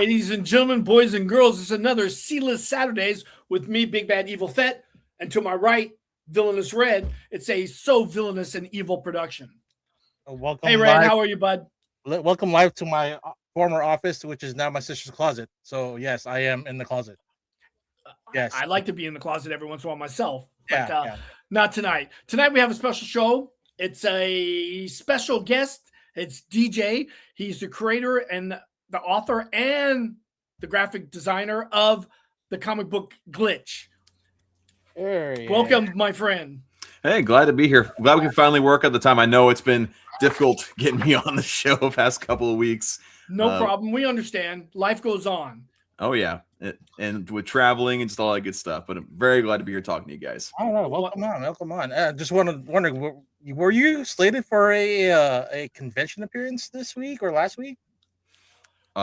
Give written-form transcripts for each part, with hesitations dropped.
Ladies and gentlemen, boys and girls, it's another C-List Saturdays with me, Big Bad Evil Fett, and to my right, Villainous Red. It's a so villainous and evil production. Welcome, hey, Red, live. how are you, bud? Welcome live to my former office, which is now my sister's closet. So, yes, I am in the closet. Yes. I like to be in the closet every once in a while myself, but Yeah. not tonight. Tonight we have a special show. It's a special guest. It's DJ. He's the creator and the author and the graphic designer of the comic book Glitch. Welcome, my friend. Hey, glad to be here. Glad we can finally work out the time. I know it's been difficult getting me on the show the past couple of weeks. No problem. We understand. Life goes on. Oh, yeah. And with traveling and just all that good stuff. But I'm very glad to be here talking to you guys. Oh, no, welcome on. Just wondering, were you slated for a convention appearance this week or last week?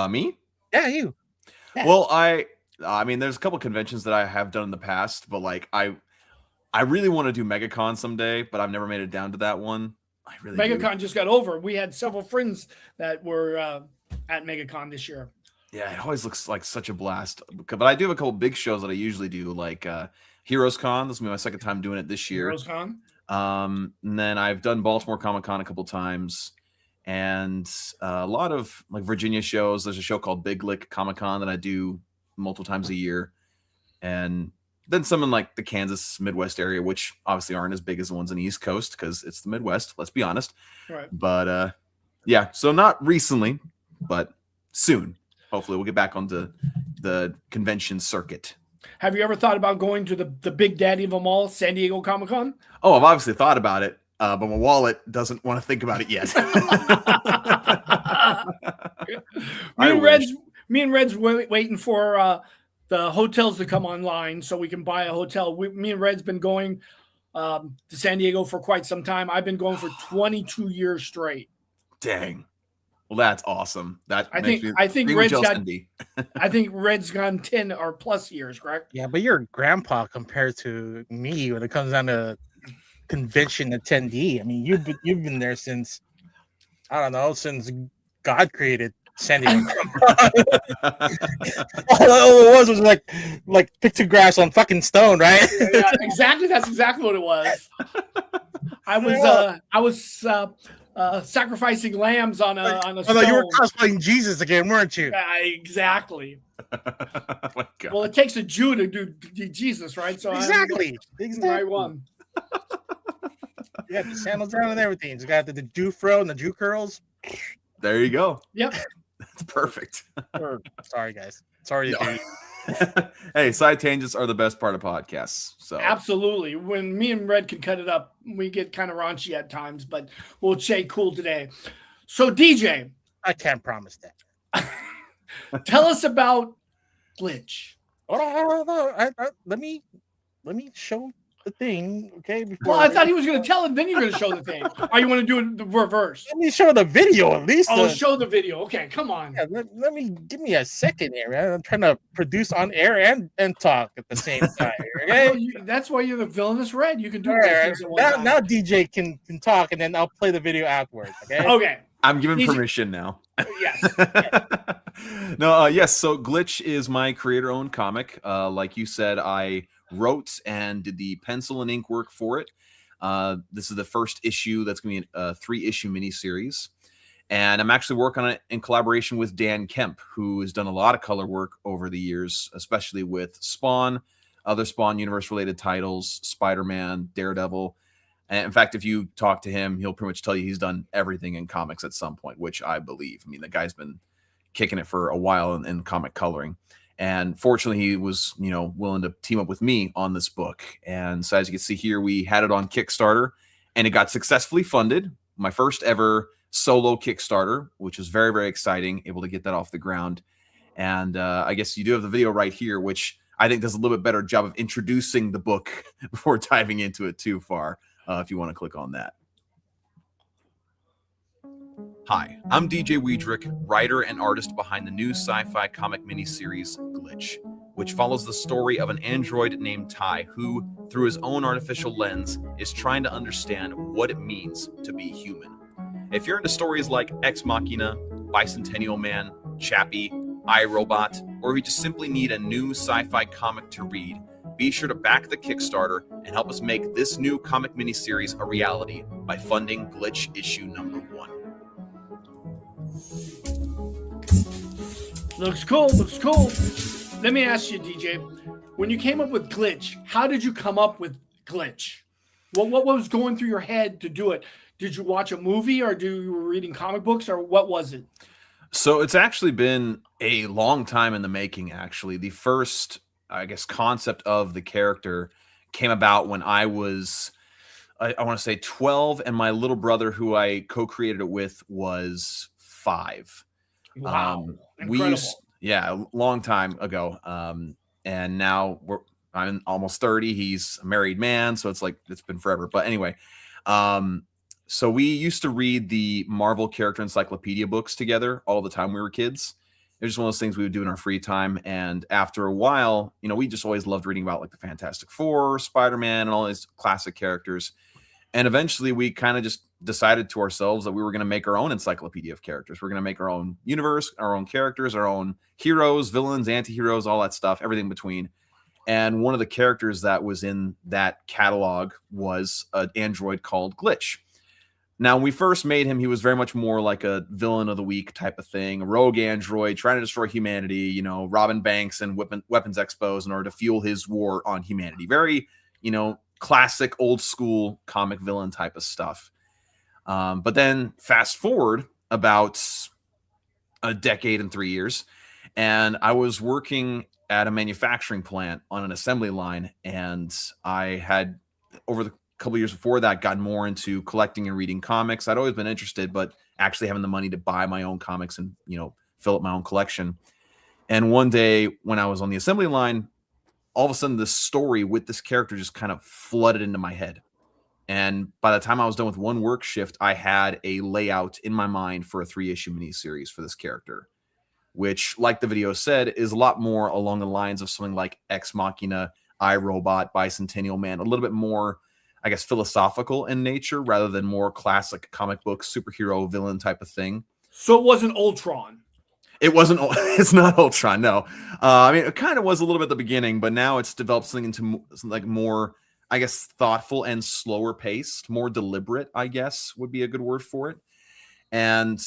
Me? Yeah, you. Yeah. Well, I mean, there's a couple conventions that I have done in the past, but like I really want to do MegaCon someday, but I've never made it down to that one. I really MegaCon just got over. We had several friends that were at MegaCon this year. Yeah, it always looks like such a blast. But I do have a couple big shows that I usually do, like Heroes Con. This will be my second time doing it this year. Heroes Con. And then I've done Baltimore Comic Con a couple times, and a lot of like Virginia shows. There's a show called Big Lick Comic Con that I do multiple times a year, and then some in like the Kansas Midwest area, which obviously aren't as big as the ones on the East Coast because it's the Midwest. Let's be honest. Right. But yeah, so not recently, but soon. Hopefully we'll get back onto the convention circuit. Have you ever thought about going to the Big Daddy of them all, San Diego Comic-Con? Oh, I've obviously thought about it, but my wallet doesn't want to think about it yet. Me and Red's waiting for the hotels to come online so we can buy a hotel. Me and Red's been going to San Diego for quite some time. I've been going for 22 years straight. Dang. Well, that's awesome. I think Red's gone 10 or plus years, correct? Yeah, but you're grandpa compared to me when it comes down to convention attendee. I mean, you've been there since since God created San Diego. All it was like pictographs on fucking stone, right? Yeah, exactly. That's exactly what it was. I was sacrificing lambs on a stone. You were cosplaying Jesus again, weren't you? Exactly. Oh my God. Well, it takes a Jew to do Jesus, right? So exactly. The right one. Yeah, the sandals down and everything. It's got the Jew fro and the Jew curls. There you go. Yep. That's perfect. Sorry, guys. Sorry. No. Hey, side tangents are the best part of podcasts. So absolutely. When me and Red can cut it up, we get kind of raunchy at times, but we'll stay cool today. So, DJ, I can't promise that. Tell us about Glitch. Let me show the thing, okay? Well, I thought he was going to tell him, then you're going to show the thing. Or you want to do it the reverse? Let me show the video at least. Oh, show the video. Okay, come on. Yeah, give me a second here, man. I'm trying to produce on air and talk at the same time. Okay, that's why you're the Villainous Red. You can do that. Now DJ can talk, and then I'll play the video afterwards. Okay. Okay. I'm giving permission now. Yes. Yes. So Glitch is my creator-owned comic. Like you said, I wrote and did the pencil and ink work for it. This is the first issue that's going to be a 3-issue miniseries. And I'm actually working on it in collaboration with Dan Kemp, who has done a lot of color work over the years, especially with Spawn, other Spawn universe-related titles, Spider-Man, Daredevil. And in fact, if you talk to him, he'll pretty much tell you he's done everything in comics at some point, which I believe. I mean, the guy's been kicking it for a while in comic coloring. And fortunately, he was, willing to team up with me on this book. And so as you can see here, we had it on Kickstarter, and it got successfully funded. My first ever solo Kickstarter, which was very, very exciting, able to get that off the ground. And I guess you do have the video right here, which I think does a little bit better job of introducing the book before diving into it too far, if you want to click on that. Hi, I'm DJ Wiedrich, writer and artist behind the new sci-fi comic miniseries Glitch, which follows the story of an android named Ty who, through his own artificial lens, is trying to understand what it means to be human. If you're into stories like Ex Machina, Bicentennial Man, Chappie, iRobot, or if you just simply need a new sci-fi comic to read, be sure to back the Kickstarter and help us make this new comic miniseries a reality by funding Glitch issue number 1. Looks cool. Looks cool. Let me ask you, DJ, when you came up with Glitch, how did you come up with Glitch? What was going through your head to do it? Did you watch a movie, or you were reading comic books, or what was it? So it's actually been a long time in the making, actually. The first, I guess, concept of the character came about when I was, I want to say 12, and my little brother, who I co-created it with, was 5. Wow. Incredible. A long time ago. And now I'm almost 30. He's a married man, so it's like it's been forever. But anyway, so we used to read the Marvel character encyclopedia books together all the time when we were kids. It was just one of those things we would do in our free time. And after a while, we just always loved reading about like the Fantastic Four, Spider-Man, and all these classic characters. And eventually we kind of just decided to ourselves that we were going to make our own encyclopedia of characters. We're going to make our own universe, our own characters, our own heroes, villains, anti-heroes, all that stuff, everything in between. And one of the characters that was in that catalog was an android called Glitch. Now, when we first made him, he was very much more like a villain of the week type of thing, a rogue android trying to destroy humanity, robbing banks and weapons expos in order to fuel his war on humanity. Very, classic old school comic villain type of stuff. But then fast forward about a decade and 3 years, and I was working at a manufacturing plant on an assembly line, and I had, over the couple years before that, gotten more into collecting and reading comics. I'd always been interested, but actually having the money to buy my own comics and, fill up my own collection. And one day when I was on the assembly line, all of a sudden this story with this character just kind of flooded into my head. And by the time I was done with one work shift, I had a layout in my mind for a 3-issue miniseries for this character, which, like the video said, is a lot more along the lines of something like Ex Machina, iRobot, Bicentennial Man, a little bit more, I guess, philosophical in nature rather than more classic comic book superhero villain type of thing. So it wasn't Ultron. It wasn't. It's not Ultron. No, I mean, it kind of was a little bit at the beginning, but now it's developed something into like more, I guess, thoughtful and slower paced, more deliberate, I guess would be a good word for it. And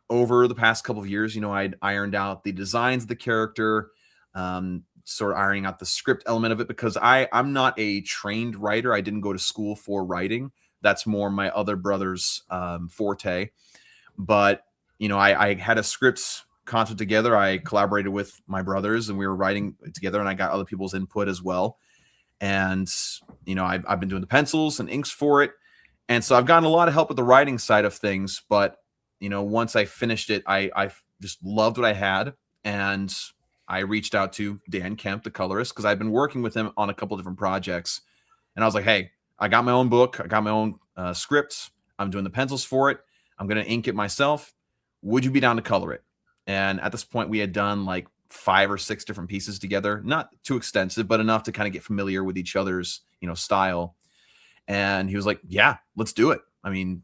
over the past couple of years, I'd ironed out the designs of the character, sort of ironing out the script element of it, because I'm not a trained writer. I didn't go to school for writing. That's more my other brother's forte. But, I had a script concept together. I collaborated with my brothers and we were writing together, and I got other people's input as well. And, I've been doing the pencils and inks for it. And so I've gotten a lot of help with the writing side of things. But, once I finished it, I just loved what I had. And I reached out to Dan Kemp, the colorist, because I've been working with him on a couple different projects. And I was like, hey, I got my own book. I got my own scripts. I'm doing the pencils for it. I'm going to ink it myself. Would you be down to color it? And at this point, we had done like 5 or 6 different pieces together. Not too extensive, but enough to kind of get familiar with each other's, style. And he was like, yeah, let's do it. I mean,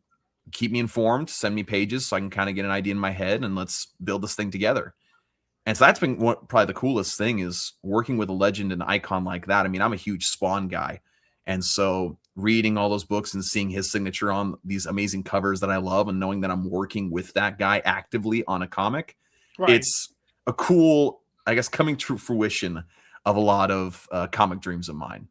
keep me informed, send me pages so I can kind of get an idea in my head, and let's build this thing together. And so that's been probably the coolest thing, is working with a legend and icon like that. I mean, I'm a huge Spawn guy. And so reading all those books and seeing his signature on these amazing covers that I love, and knowing that I'm working with that guy actively on a comic, right. It's a cool, I guess, coming to fruition of a lot of comic dreams of mine.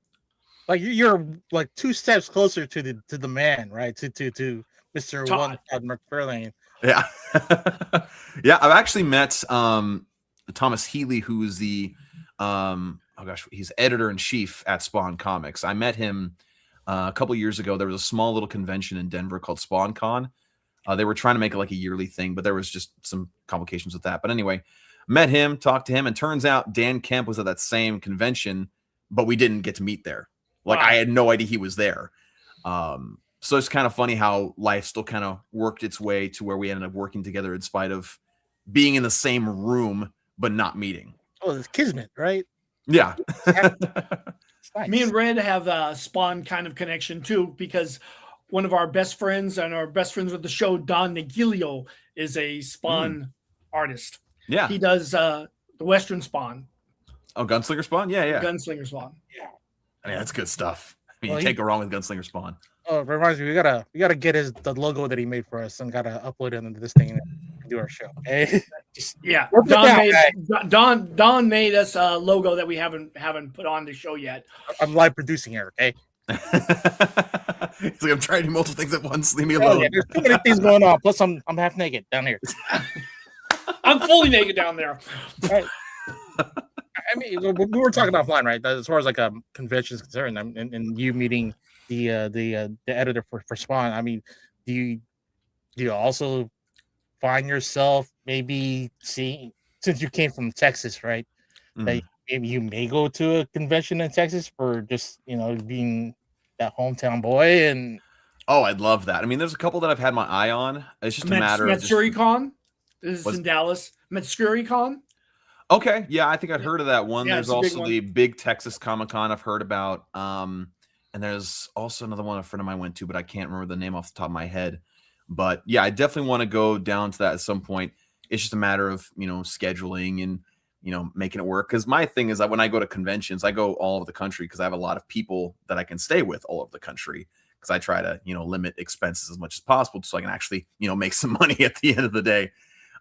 Like you're like 2 steps closer to the man, right? To Mr. Todd McFarlane. Yeah. Yeah, I've actually met Thomas Healy, who's the he's editor-in-chief at Spawn Comics. I met him a couple years ago. There was a small little convention in Denver called SpawnCon. They were trying to make it like a yearly thing, but there was just some complications with that. But anyway, met him, talked to him, and turns out Dan Kemp was at that same convention, but we didn't get to meet there. Like, wow. I had no idea he was there. So it's kind of funny how life still kind of worked its way to where we ended up working together in spite of being in the same room, but not meeting. Oh, it's kismet, right? Yeah. Nice. Me and Red have a Spawn kind of connection too, because one of our best friends and our best friends with the show, Don Negilio, is a Spawn artist. Yeah. He does the Western Spawn. Oh, Gunslinger Spawn? Yeah. Gunslinger Spawn. Yeah. I mean, that's good stuff. I mean, Well, you can't go wrong with Gunslinger Spawn. Oh, it reminds me, we gotta get the logo that he made for us and gotta upload it into this thing and do our show. Okay? Yeah, Don Don made us a logo that we haven't put on the show yet. I'm live producing here, okay? It's like I'm trying to do multiple things at once. Leave me alone. Yeah, there's too many things going on. Plus, I'm half naked down here. I'm fully naked down there. Right. I mean, we were talking offline, right? As far as like a convention is concerned, and you meeting the editor for Spawn. I mean, do you also find yourself maybe seeing, since you came from Texas, right? That maybe you may go to a convention in Texas for just being that hometown boy and. Oh, I'd love that. I mean, there's a couple that I've had my eye on. It's just a matter of MatsuriCon. This is in Dallas. MatsuriCon. Okay, yeah, I think I'd heard of that one. Yeah, There's also the big Texas Comic-Con I've heard about. And there's also another one a friend of mine went to, but I can't remember the name off the top of my head. But yeah, I definitely want to go down to that at some point. It's just a matter of, scheduling and, making it work. Because my thing is that when I go to conventions, I go all over the country because I have a lot of people that I can stay with all over the country. Because I try to, limit expenses as much as possible so I can actually, make some money at the end of the day.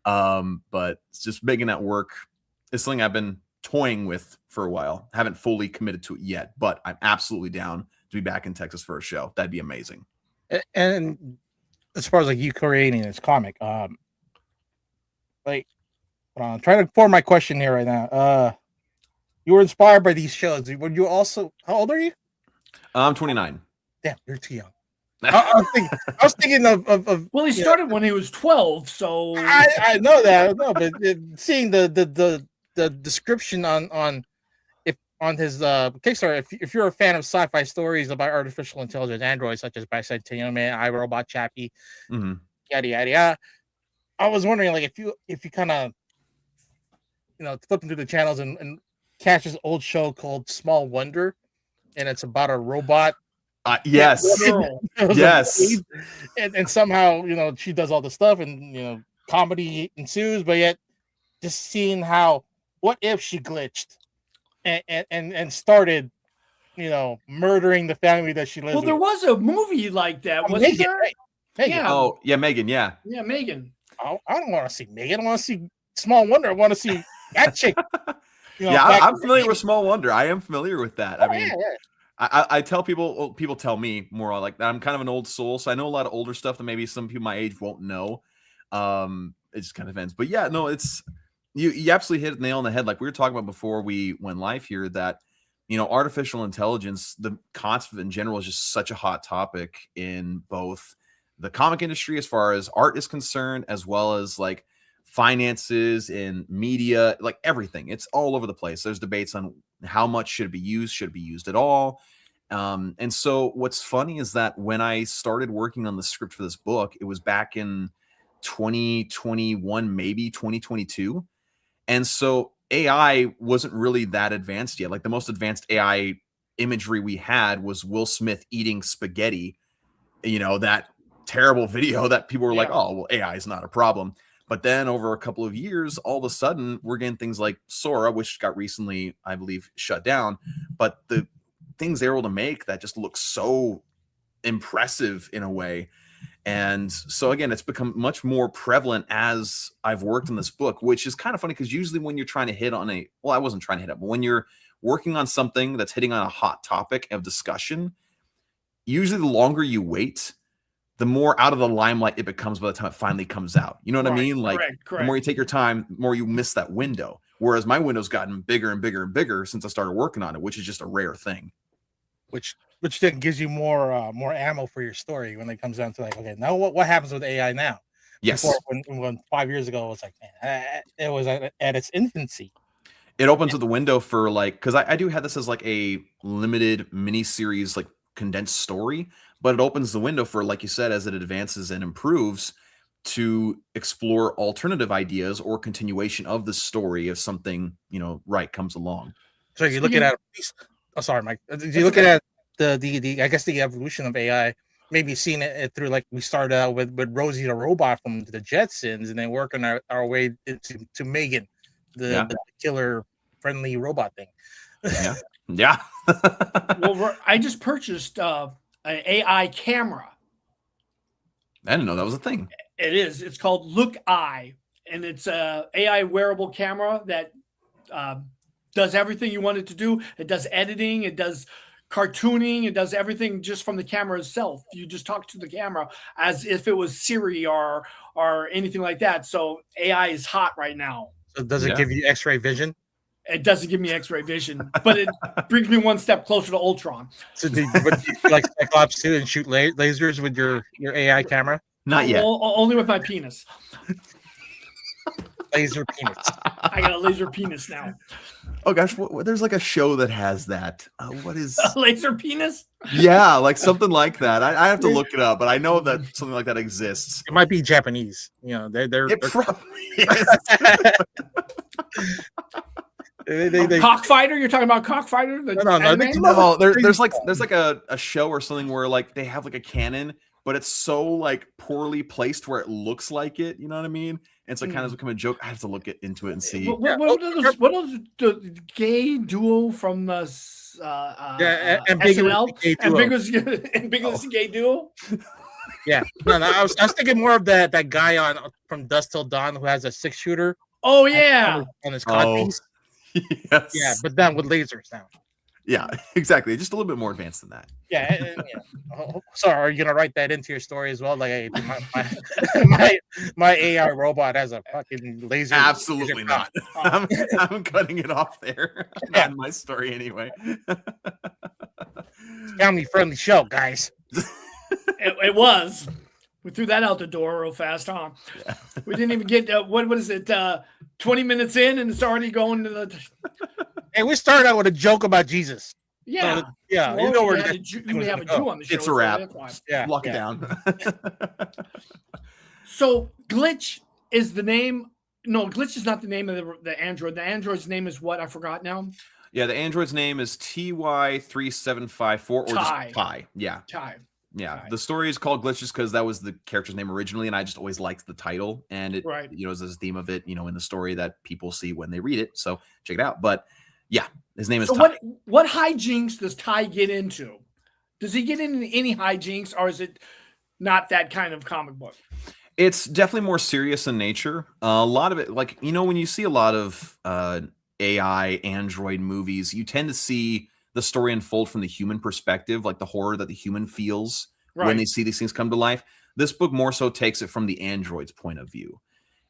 But it's just making that work. It's something I've been toying with for a while. Haven't fully committed to it yet, but I'm absolutely down to be back in Texas for a show. That'd be amazing. And as far as like you creating this comic, I'm trying to form my question here right now. You were inspired by these shows. Were you also? How old are you? I'm 29. Damn, you're too young. I was thinking of well, he started when he was 12, so I know that. No, but seeing the description on his Kickstarter, if you're a fan of sci-fi stories about artificial intelligence androids such as Bicentennial Man, iRobot, Chappie, yada yada yada, I was wondering like if you kind of flip into the channels and catch this old show called Small Wonder, and it's about a robot. Yes. Yes. And somehow, she does all the stuff and, comedy ensues, but yet just seeing what if she glitched and started, murdering the family that she lives with. Well, there was a movie like that, wasn't there? Right? Megan. Yeah. Oh, yeah, Megan, yeah. Yeah, Megan. I don't want to see Megan. I want to see Small Wonder. I want to see that chick. I'm familiar with Small Wonder. I am familiar with that. Oh, I mean, yeah. I tell people tell me more like that. I'm kind of an old soul, so I know a lot of older stuff that maybe some people my age won't know. It just kind of ends. But yeah, no, it's you absolutely hit the nail on the head. Like we were talking about before we went live here, that artificial intelligence, the concept in general, is just such a hot topic in both the comic industry as far as art is concerned, as well as like finances and media, like everything. It's all over the place. There's debates on how much should it be used at all. And so what's funny is that when I started working on the script for this book, it was back in 2021, maybe 2022. And so AI wasn't really that advanced yet. Like the most advanced AI imagery we had was Will Smith eating spaghetti, that terrible video that people were like, oh, well, AI is not a problem. But then over a couple of years, all of a sudden, we're getting things like Sora, which got recently, I believe, shut down. But the things they're able to make that just look so impressive in a way. And so, again, it's become much more prevalent as I've worked on this book, which is kind of funny because usually when you're trying to hit on I wasn't trying to hit up, but when you're working on something that's hitting on a hot topic of discussion, usually the longer you wait, the more out of the limelight it becomes by the time it finally comes out. You know what I mean? Like correct. The more you take your time, the more you miss that window. Whereas my window's gotten bigger and bigger and bigger since I started working on it, which is just a rare thing. Which then gives you more ammo for your story when it comes down to like, okay, now what happens with AI now? Yes. Before, when 5 years ago, it was like, man, it was at its infancy. It opens up the window for like, because I do have this as like a limited mini series, like condensed story, but it opens the window for, like you said, as it advances and improves, to explore alternative ideas or continuation of the story if something comes along. So you're looking at sorry, Mike. You're looking at the I guess the evolution of AI maybe seen it through, like, we started out with Rosie the robot from the Jetsons, and then working our way into Megan, the killer friendly robot thing. Yeah. Well, I just purchased an AI camera. I didn't know that was a thing. It is. It's called Look Eye, and it's a AI wearable camera that does everything you want it to do. It does editing. It does cartooning. It does everything just from the camera itself. You just talk to the camera as if it was Siri or anything like that. So AI is hot right now. So does it give you X-ray vision? It doesn't give me X-ray vision, but it brings me one step closer to Ultron. So do you like Cyclops too and shoot lasers with your AI camera? Not yet. Only with my penis. Laser penis. I got a laser penis now. Oh gosh, there's like a show that has that. What is a laser penis? Yeah, like something like that. I have to look it up, but I know that something like that exists. It might be Japanese. You know, they're probably Cockfighter? You're talking about Cockfighter? No. There's like a show or something where like they have like a cannon, but it's so like poorly placed where it looks like it. You know what I mean? And so it kind of become a joke. I have to look into it and see. What is the gay duo from the SNL? Ambiguous gay duo. Yeah, no, I was thinking more of that guy from Dusk Till Dawn who has a 6-shooter. Oh yeah, on his codpiece. Yes. Yeah, but then with lasers now. Yeah, exactly. Just a little bit more advanced than that. Yeah. So are you gonna write that into your story as well? Like, hey, my AI robot has a fucking laser. Absolutely not. I'm cutting it off there. Not in my story anyway. Family friendly show, guys. It was. We threw that out the door real fast, huh? Yeah. We didn't even get what is it? 20 minutes in, and it's already going to the. Hey, we started out with a joke about Jesus. Yeah, yeah. Well, you know we have a Jew on the show. It's a wrap. Yeah, lock it down. So Glitch is the name. No, Glitch is not the name of the android. The android's name is what? I forgot now. Yeah, the android's name is TY3754 or Ty. just Ty. Yeah. Ty. Yeah, the story is called Glitches because that was the character's name originally, and I just always liked the title, and it, is this theme of it, in the story that people see when they read it. So check it out. But yeah, his name is Ty. What hijinks does Ty get into? Does he get into any hijinks, or is it not that kind of comic book? It's definitely more serious in nature. A lot of it, like when you see a lot of AI android movies, you tend to see the story unfold from the human perspective, like the horror that the human feels when they see these things come to life. This book more so takes it from the android's point of view.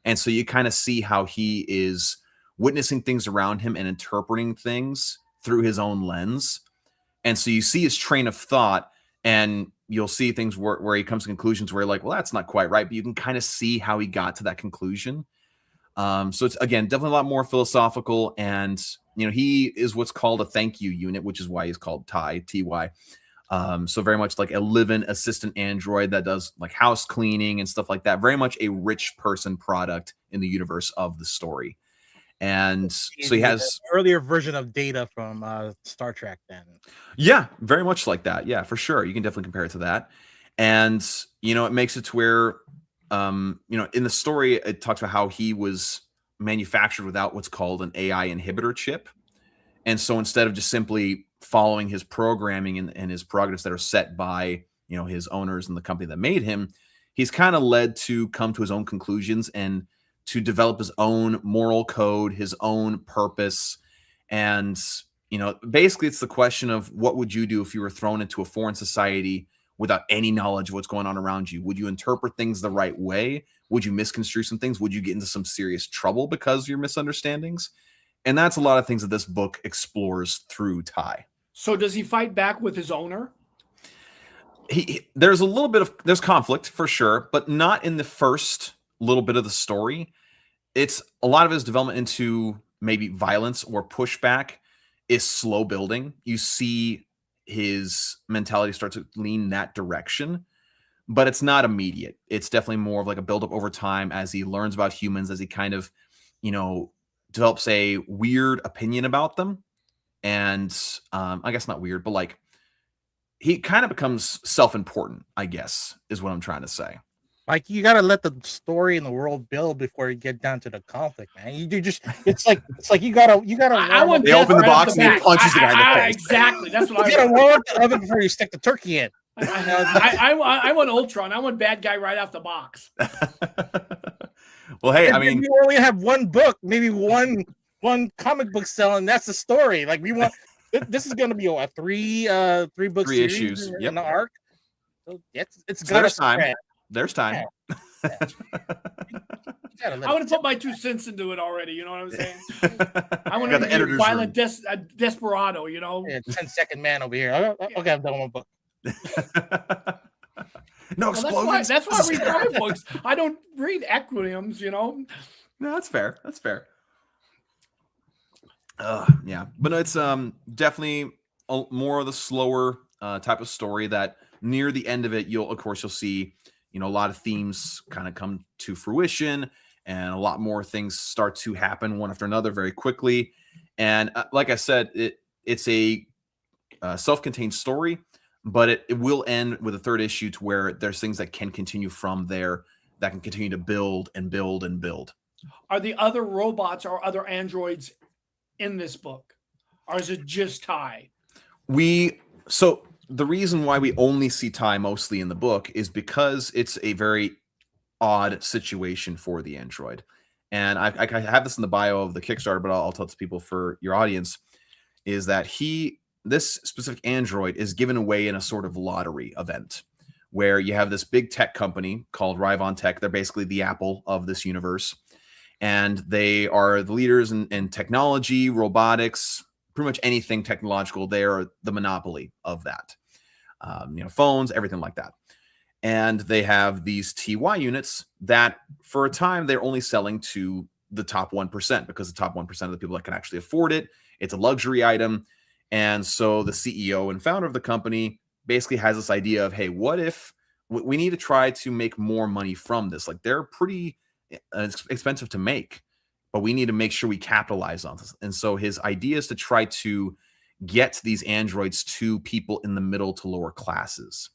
And so you kind of see how he is witnessing things around him and interpreting things through his own lens. And so you see his train of thought, and you'll see things where he comes to conclusions where you're like, well, that's not quite right. But you can kind of see how he got to that conclusion. So it's, again, definitely a lot more philosophical, and he is what's called a thank you unit, which is why he's called Ty, TY. So very much like a live-in assistant android that does like house cleaning and stuff like that. Very much a rich person product in the universe of the story. And so he has an earlier version of Data from Star Trek then. Yeah, very much like that. Yeah, for sure. You can definitely compare it to that. And, it makes it to where in the story, it talks about how he was manufactured without what's called an AI inhibitor chip. And so instead of just simply following his programming and his prerogatives that are set by, his owners and the company that made him, he's kind of led to come to his own conclusions and to develop his own moral code, his own purpose. And, basically it's the question of what would you do if you were thrown into a foreign society without any knowledge of what's going on around you? Would you interpret things the right way? Would you misconstrue some things? Would you get into some serious trouble because of your misunderstandings? And that's a lot of things that this book explores through Ty. So does he fight back with his owner? There's a little bit of, there's conflict for sure, but not in the first little bit of the story. It's a lot of his development into maybe violence or pushback is slow building. You see his mentality start to lean that direction, but it's not immediate. It's definitely more of like a buildup over time as he learns about humans, as he kind of, develops a weird opinion about them. And I guess not weird, but like he kind of becomes self-important, I guess, is what I'm trying to say. Like you gotta let the story and the world build before you get down to the conflict, man. You do just it's like you gotta I want They death open the right off box and he bat. punches the guy in the face. Exactly. That's what you I gotta want. warm up the oven before you stick the turkey in. I want Ultron. I want bad guy right off the box. Well, hey, And I mean, we only have one book, maybe one comic book selling. That's the story. Like we want this is going to be a three book 3 series issues. in Yep. the arc. So it's So got there's to time. spread. There's time. Yeah. I want to put my 2 cents into it already. You know what I'm saying? I want Got to the be a editor's violent desperado. You know? Yeah, 10-second man over here. Okay, I'm done with my book. No Well, explosions. that's why I read comic books. I don't read acronyms. You know? No, that's fair. That's fair. Yeah, but no, it's definitely more of the slower type of story that near the end of it, you'll see, a lot of themes kind of come to fruition, and a lot more things start to happen one after another very quickly. And like I said, it's a self-contained story, but it will end with a 3rd issue to where there's things that can continue from there that can continue to build and build and build. Are the other robots or other androids in this book, or is it just Ty? So the reason why we only see Ty mostly in the book is because it's a very odd situation for the android. And I have this in the bio of the Kickstarter, but I'll tell it to people for your audience, is that this specific android is given away in a sort of lottery event where you have this big tech company called Rivon Tech. They're basically the Apple of this universe. And they are the leaders in technology, robotics, pretty much anything technological. They are the monopoly of that. Phones, everything like that. And they have these TY units that for a time they're only selling to the top 1% because the top 1% of the people that can actually afford it. It's a luxury item. And so the CEO and founder of the company basically has this idea of, hey, what if we need to try to make more money from this? Like they're pretty expensive to make, but we need to make sure we capitalize on this. And so his idea is to try to get these androids to people in the middle to lower classes.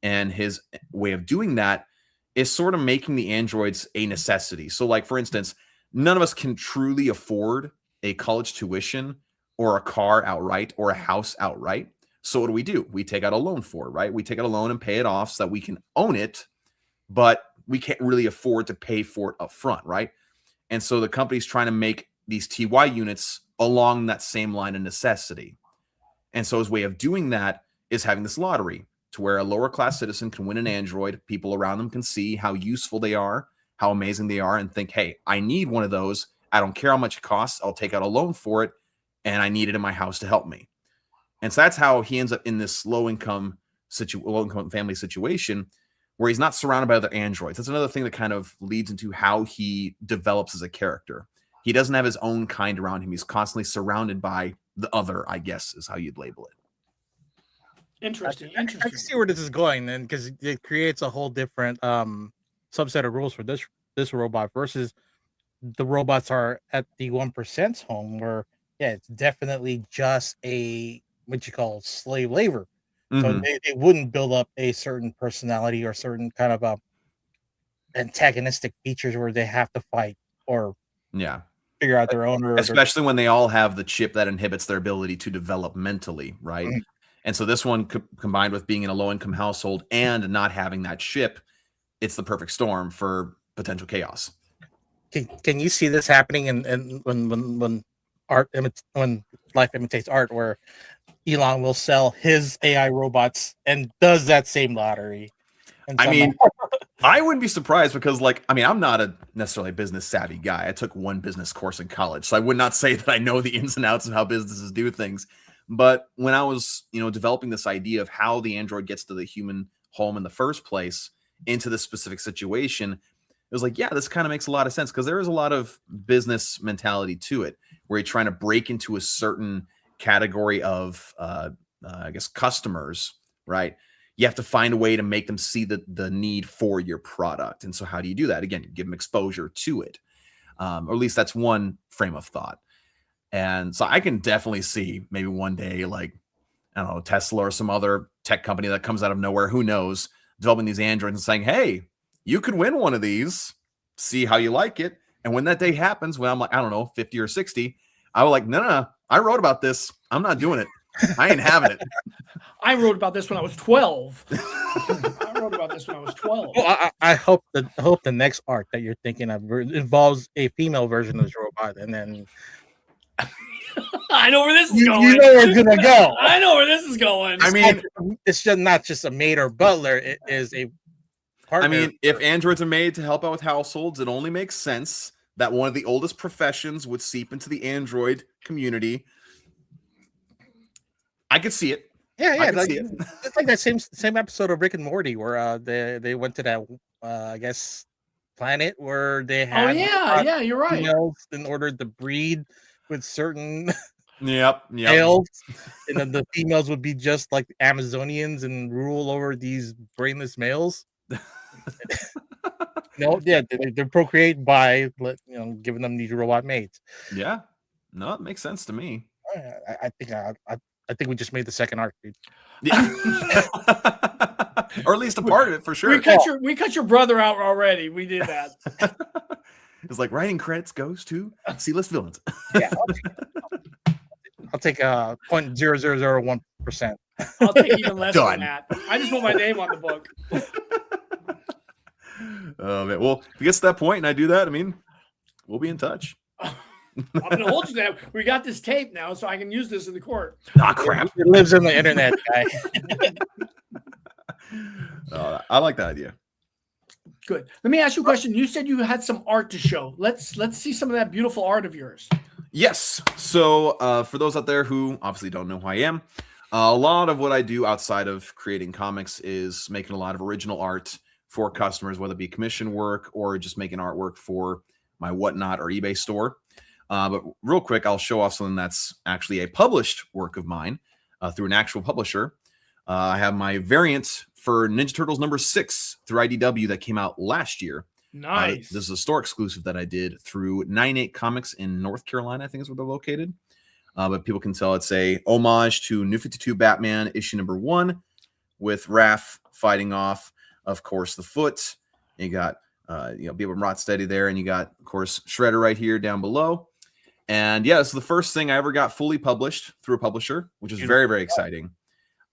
And his way of doing that is sort of making the androids a necessity. So like, for instance, none of us can truly afford a college tuition or a car outright or a house outright. So what do? We take out a loan for it, right? We take out a loan and pay it off so that we can own it, but we can't really afford to pay for it up front, right? And so the company's trying to make these TY units along that same line of necessity. And so his way of doing that is having this lottery to where a lower class citizen can win an android. People around them can see how useful they are, how amazing they are, and think, hey, I need one of those. I don't care how much it costs. I'll take out a loan for it, and I need it in my house to help me. And so that's how he ends up in this low-income family situation where he's not surrounded by other androids. That's another thing that kind of leads into how he develops as a character. He doesn't have his own kind around him. He's constantly surrounded by the other, I guess, is how you'd label it. Interesting. I can see where this is going then, because it creates a whole different subset of rules for this robot versus the robots are at the 1%'s home, where it's definitely just a what you call slave labor. So they wouldn't build up a certain personality or certain kind of antagonistic features where they have to fight or figure out their own. Especially when they all have the chip that inhibits their ability to develop mentally, right? Mm-hmm. And so this one combined with being in a low-income household and not having that chip, it's the perfect storm for potential chaos. Can you see this happening in when life imitates art, where Elon will sell his AI robots and does that same lottery? I mean, I wouldn't be surprised because, I'm not a necessarily business savvy guy. I took one business course in college, so I would not say that I know the ins and outs of how businesses do things. But when I was, developing this idea of how the android gets to the human home in the first place into this specific situation, it was like, yeah, this kind of makes a lot of sense because there is a lot of business mentality to it where you're trying to break into a certain category of, I guess, customers, right? You have to find a way to make them see the need for your product. And so how do you do that? Again, you give them exposure to it. Or at least that's one frame of thought. And so I can definitely see maybe one day, I don't know, Tesla or some other tech company that comes out of nowhere, who knows, developing these androids and saying, hey, you could win one of these, see how you like it. And when that day happens, when I'm like, I don't know, 50 or 60, I was like, no, I wrote about this. I'm not doing it. I ain't having it. I wrote about this when I was 12. I wrote about this when I was 12. Well, I hope the next art that you're thinking of involves a female version of this robot, and then I know where this is you going. know where it's gonna go. I know where this is going. I mean, it's just not just a maid or butler. It is a partner. I mean, if androids are made to help out with households, it only makes sense that one of the oldest professions would seep into the android community. I could see it. Yeah, it's like that same episode of Rick and Morty where they went to that I guess planet where they had yeah, you're right. females in order to breed with certain Yep. males, and then the females would be just like Amazonians and rule over these brainless males. No, yeah, they're procreate by giving them these robot mates. Yeah, no, it makes sense to me. I think we just made the second arc, dude. Yeah. Or at least a part of it for sure. We cut your brother out already. We did that. It's like writing credits goes to C-list villains. Yeah, I'll take 0.0001%. I'll take even less Done. than that. I just want my name on the book. Oh man. Well, if it gets to that point and I do that, I mean, we'll be in touch. I'm gonna hold you to that. We got this tape now, so I can use this in the court. Ah, crap. It lives in the internet, guy. I like that idea. Good. Let me ask you a question. You said you had some art to show. Let's see some of that beautiful art of yours. Yes. So for those out there who obviously don't know who I am, a lot of what I do outside of creating comics is making a lot of original art for customers, whether it be commission work or just making artwork for my Whatnot or eBay store. But real quick, I'll show off something that's actually a published work of mine through an actual publisher. I have my variant for Ninja Turtles #6 through IDW that came out last year. Nice. This is a store exclusive that I did through 98 Comics in North Carolina, I think is where they're located. But people can tell it's a homage to New 52 Batman issue #1 with Raph fighting off, of course, the Foot. You got Beaver and Rotsteady there, and you got, of course, Shredder right here down below. And yeah, this is the first thing I ever got fully published through a publisher, which is very, very exciting.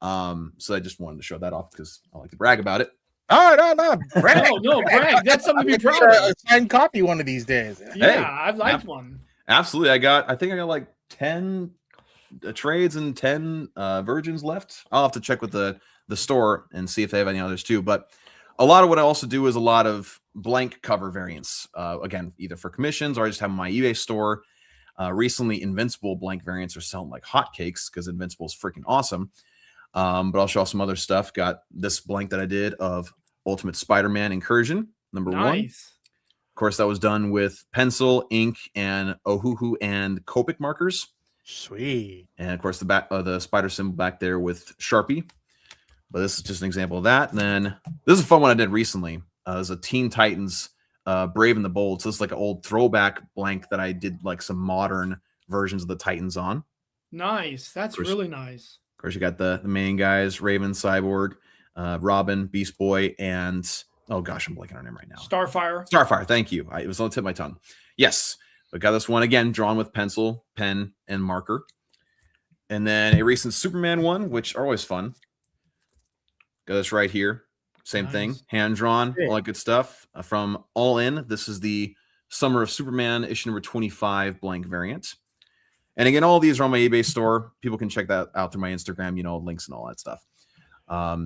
So I just wanted to show that off because I like to brag about it. Oh, no, brag. No, brag. That's something to be proud A of. signed copy one of these days. Yeah, Hey, I'd like one. Absolutely. I think I got like 10 trades and 10 virgins left. I'll have to check with the store and see if they have any others too. But a lot of what I also do is a lot of blank cover variants. Again, either for commissions or I just have my eBay store. Recently, Invincible blank variants are selling like hotcakes because Invincible is freaking awesome. But I'll show off some other stuff. Got this blank that I did of Ultimate Spider-Man Incursion #1. Of course, that was done with pencil, ink, and Ohuhu and Copic markers. Sweet. And of course, the spider symbol back there with Sharpie. But this is just an example of that. And then this is a fun one I did recently. There's a Teen Titans Brave and the Bold. So this is like an old throwback blank that I did like some modern versions of the Titans on. Nice. That's really nice. Of course, you got the main guys, Raven, Cyborg, Robin, Beast Boy, and oh gosh, I'm blanking on him right now. Starfire. Thank you. It was on the tip of my tongue. Yes. I got this one again, drawn with pencil, pen, and marker. And then a recent Superman one, which are always fun. Got this right here. Same thing. Hand drawn, all that good stuff. From All In. This is the Summer of Superman issue #25 blank variant. And again, all these are on my eBay store. People can check that out through my Instagram, links and all that stuff.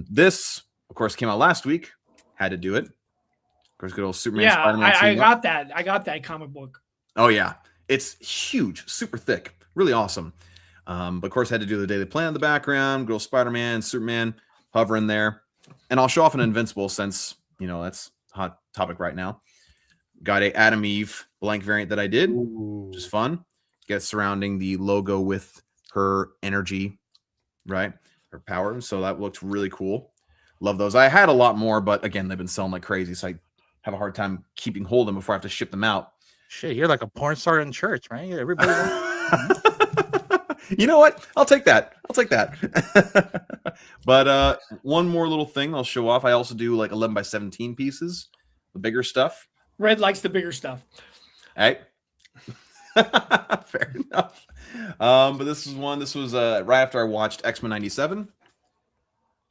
This, of course, came out last week. Had to do it. Of course, good old Superman. Yeah, Spider-Man I got that. I got that comic book. Oh, yeah. It's huge, super thick, really awesome. But of course, I had to do the Daily Plan in the background. Good old Spider-Man, Superman hovering there. And I'll show off an Invincible since, that's a hot topic right now. Got a Adam Eve blank variant that I did, which is fun. Get surrounding the logo with her energy, right? Her power. So that looked really cool. Love those. I had a lot more, but again, they've been selling like crazy. So I have a hard time keeping hold of them before I have to ship them out. Shit, you're like a porn star in church, right? Everybody. You know what? I'll take that. I'll take that. But one more little thing I'll show off. I also do like 11 by 17 pieces, the bigger stuff. Red likes the bigger stuff. Hey. Fair enough. But this was right after I watched X-Men 97. Of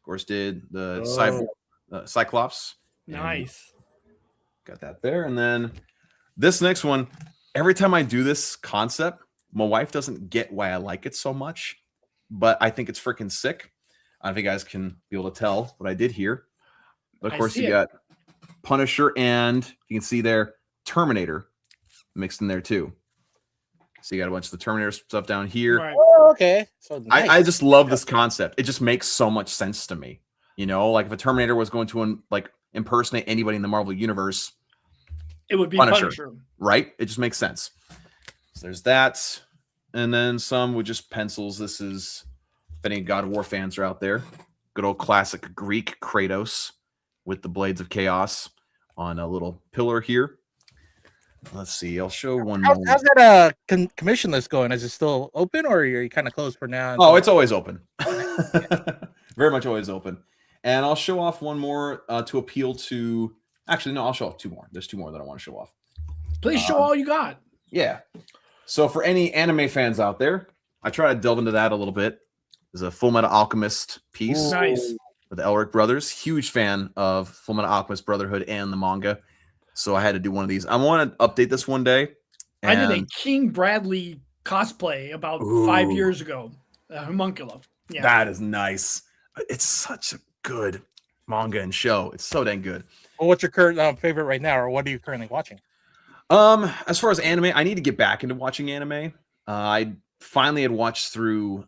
course, did the Cyclops. Nice. Got that there. And then this next one, every time I do this concept, my wife doesn't get why I like it so much, but I think it's freaking sick. I don't know if you guys can be able to tell what I did here. But of course, you got Punisher and you can see there Terminator mixed in there too. So you got a bunch of the Terminator stuff down here. Right. Oh, okay. So nice. I just love this concept. It just makes so much sense to me. You know, like if a Terminator was going to impersonate anybody in the Marvel universe, it would be Punisher. Right? It just makes sense. So there's that. And then some with just pencils. This is, if any God of War fans are out there, good old classic Greek Kratos with the Blades of Chaos on a little pillar here. Let's see. I'll show one more. How's that commission list going? Is it still open or are you kind of closed for now? Oh, it's always open. Very much always open. And I'll show off one more to appeal to... Actually, no, I'll show off two more. There's two more that I want to show off. Please show all you got. Yeah. So for any anime fans out there, I try to delve into that a little bit. There's a Full Metal Alchemist piece. Nice. With the Elric brothers. Huge fan of Full Metal Alchemist Brotherhood and the manga. So I had to do one of these. I want to update this one day. I did a King Bradley cosplay about 5 years ago. Homuncula. Yeah. That is nice. It's such a good manga and show. It's so dang good. Well, what's your current favorite right now, or what are you currently watching? As far as anime, I need to get back into watching anime. I finally had watched through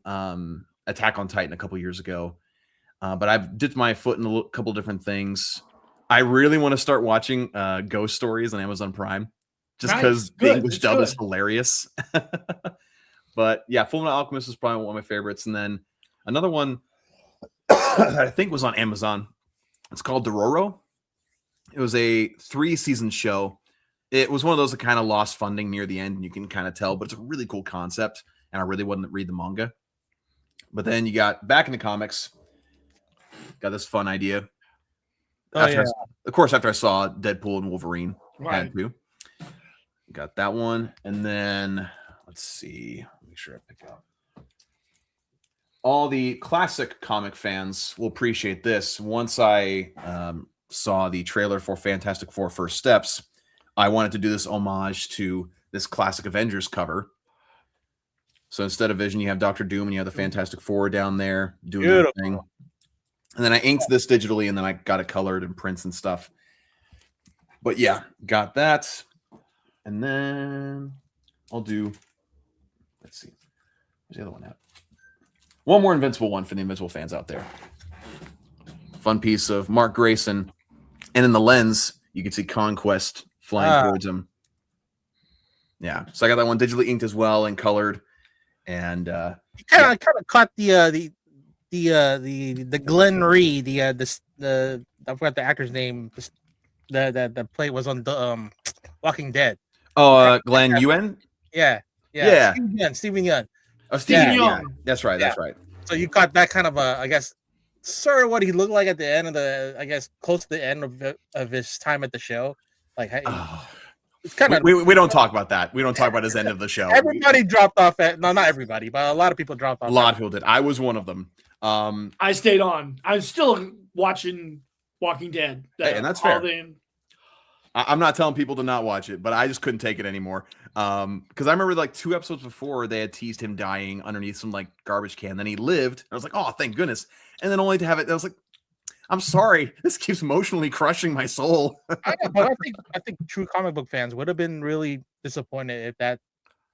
Attack on Titan a couple years ago, but I've dipped my foot in a couple different things. I really want to start watching Ghost Stories on Amazon Prime, just because the English dub is hilarious. But yeah, Fullmetal Alchemist is probably one of my favorites. And then another one that I think was on Amazon. It's called Dororo. It was a 3-season show. It was one of those that kind of lost funding near the end, and you can kind of tell, but it's a really cool concept, and I really wanted to read the manga. But then you got back in the comics, got this fun idea. Of course, after I saw Deadpool and Wolverine, I had to. Got that one. And then, let's see. Make sure I pick up. All the classic comic fans will appreciate this. Once I saw the trailer for Fantastic Four First Steps, I wanted to do this homage to this classic Avengers cover. So instead of Vision, you have Doctor Doom and you have the Fantastic Four down there doing their thing. And then I inked this digitally, and then I got it colored and prints and stuff. But yeah, got that. And then I'll do, let's see. Where's the other one at? One more Invincible one for the Invincible fans out there. Fun piece of Mark Grayson. And in the lens, you can see Conquest flying towards him. Yeah. So I got that one digitally inked as well and colored. And you kind of caught the Glenn Reed, I forgot the actor's name. The play was on the Walking Dead. Oh, Glenn Yuen? Yeah. Stephen Yeun. Oh, Stephen Yeun. Yeah. That's right. That's right. So you got that kind of I guess, sort of what he looked like at the end of the, I guess, close to the end of his time at the show. Like, it's kind of we don't talk about that. We don't talk about his end of the show. Everybody dropped off not everybody, but a lot of people dropped off. A lot of people did. I was one of them. I stayed on. I'm still watching Walking Dead. And that's fair. I'm not telling people to not watch it, but I just couldn't take it anymore. Because I remember like 2 episodes before they had teased him dying underneath some like garbage can. Then he lived. I was like, oh, thank goodness. And then only to have it, I was like, I'm sorry. This keeps emotionally crushing my soul. I think true comic book fans would have been really disappointed if that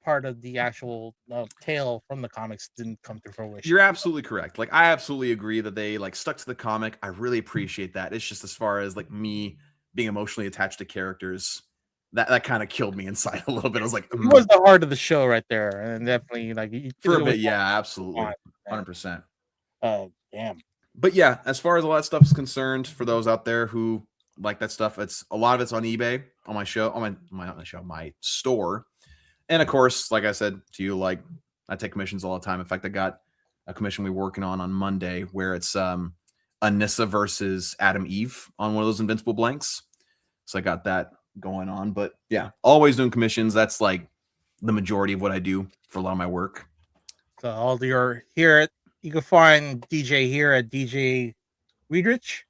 part of the actual tale from the comics didn't come to fruition. You're absolutely correct. Like, I absolutely agree that they like stuck to the comic. I really appreciate that. It's just as far as like me being emotionally attached to characters, that kind of killed me inside a little bit. I was like, it was the heart of the show right there, and definitely like for a bit, yeah, absolutely, 100%. Damn. But yeah, as far as a lot of stuff is concerned, for those out there who like that stuff, it's a lot of it's on eBay, on my show, on my store. And of course, like I said to you, like I take commissions all the time. In fact, I got a commission we're working on Monday where it's Anissa versus Adam Eve on one of those invincible blanks. So I got that going on. But yeah, always doing commissions. That's like the majority of what I do for a lot of my work. So all your here, you can find DJ here at DJ Wiedrich.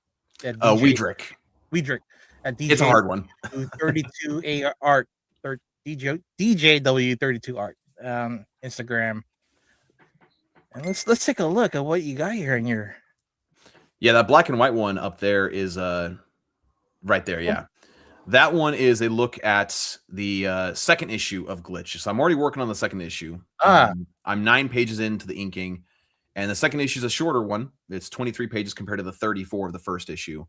At Wiedrich. Wiedrich at DJ. It's a hard one. 32A Art, DJ W32 Art, Instagram. And let's take a look at what you got here in your. Yeah, that black and white one up there is right there. Yeah, that one is a look at the second issue of Glitch. So I'm already working on the second issue. I'm 9 pages into the inking, and the second issue is a shorter one. It's 23 pages compared to the 34 of the first issue.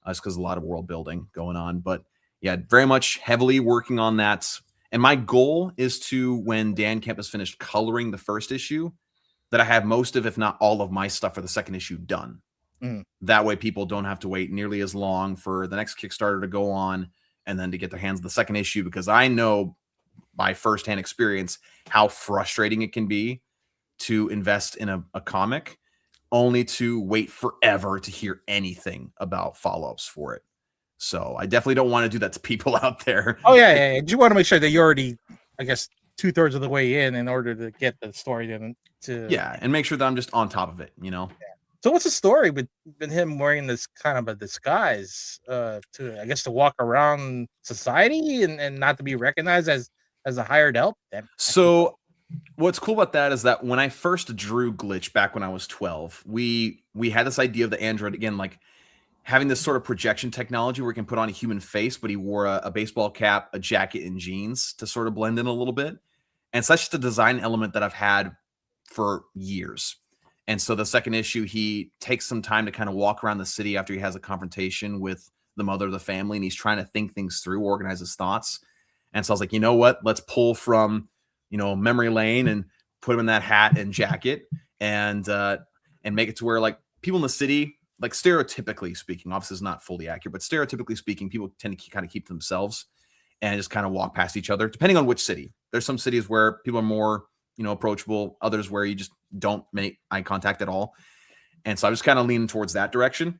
Just because a lot of world building going on. But yeah, very much heavily working on that. And my goal is to, when Dan Kemp has finished coloring the first issue, that I have most of, if not all of my stuff for the second issue done. That way people don't have to wait nearly as long for the next Kickstarter to go on and then to get their hands on the second issue, because I know by firsthand experience how frustrating it can be to invest in a comic only to wait forever to hear anything about follow-ups for it. So I definitely don't want to do that to people out there. Oh yeah. You want to make sure that you're already, I guess, 2/3 of the way in order to get the story to and make sure that I'm just on top of it, you know. Yeah. So what's the story with him wearing this kind of a disguise to, I guess, to walk around society and not to be recognized as a hired help? So what's cool about that is that when I first drew Glitch back when I was 12, we had this idea of the android, again, like having this sort of projection technology where he can put on a human face, but he wore a baseball cap, a jacket, and jeans to sort of blend in a little bit. And so that's just a design element that I've had for years. And so the second issue, he takes some time to kind of walk around the city after he has a confrontation with the mother of the family, and he's trying to think things through, organize his thoughts. And so I was like, you know what? Let's pull from, memory lane and put him in that hat and jacket and make it to where, like, people in the city, like, stereotypically speaking, obviously it's not fully accurate, but stereotypically speaking, people tend to kind of keep themselves and just kind of walk past each other, depending on which city. There's some cities where people are more, approachable, others where you just don't make eye contact at all. And so I was kind of leaning towards that direction.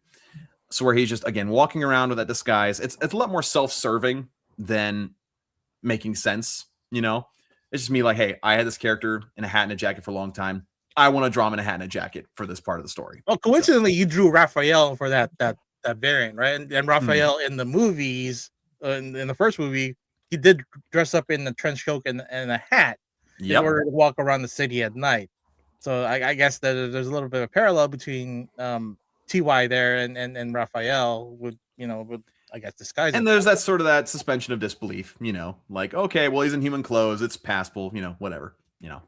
So where he's just, again, walking around with that disguise, it's a lot more self-serving than making sense, It's just me like, hey, I had this character in a hat and a jacket for a long time. I want to draw him in a hat and a jacket for this part of the story. Well, coincidentally, you drew Raphael for that variant, right? And Raphael in the movies, in the first movie, he did dress up in the trench coat and a hat in order to walk around the city at night. So I guess that there's a little bit of parallel between TY there and Raphael with I guess disguise. And there's that sort of that suspension of disbelief, like, okay, well, he's in human clothes, it's passable, whatever, Yeah,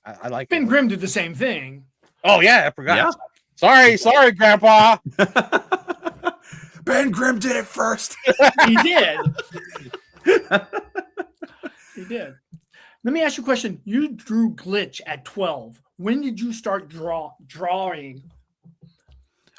I like Ben Grimm did the same thing. Oh yeah, I forgot. Yeah. Sorry, Grandpa. Ben Grimm did it first. He did. He did. Let me ask you a question. You drew Glitch at 12. When did you start drawing?